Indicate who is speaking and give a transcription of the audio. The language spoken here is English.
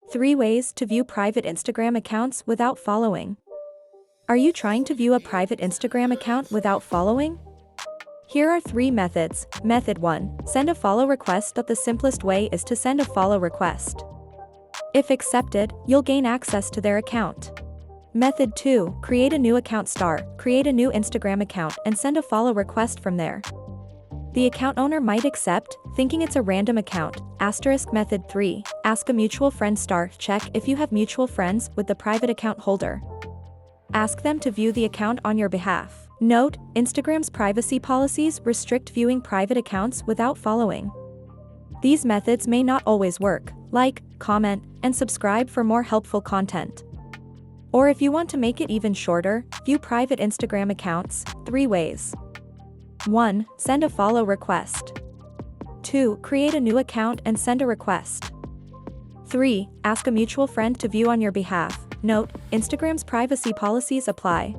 Speaker 1: 3 ways to view private Instagram accounts without following. Are you trying to view a private Instagram account without following? Here are 3 methods. Method 1. Send a follow request. The simplest way is to send a follow request. If accepted, you'll gain access to their account. Method 2. Create a new account. Create a new Instagram account and send a follow request from there. The account owner might accept, thinking it's a random account. Method 3. Ask a mutual friend. Check if you have mutual friends with the private account holder. Ask them to view the account on your behalf. Note, Instagram's privacy policies restrict viewing private accounts without following. These methods may not always work. Like, comment, and subscribe for more helpful content. Or if you want to make it even shorter, view private Instagram accounts. 3 ways. 1. Send a follow request. 2. Create a new account and send a request. 3. Ask a mutual friend to view on your behalf. Note, Instagram's privacy policies apply.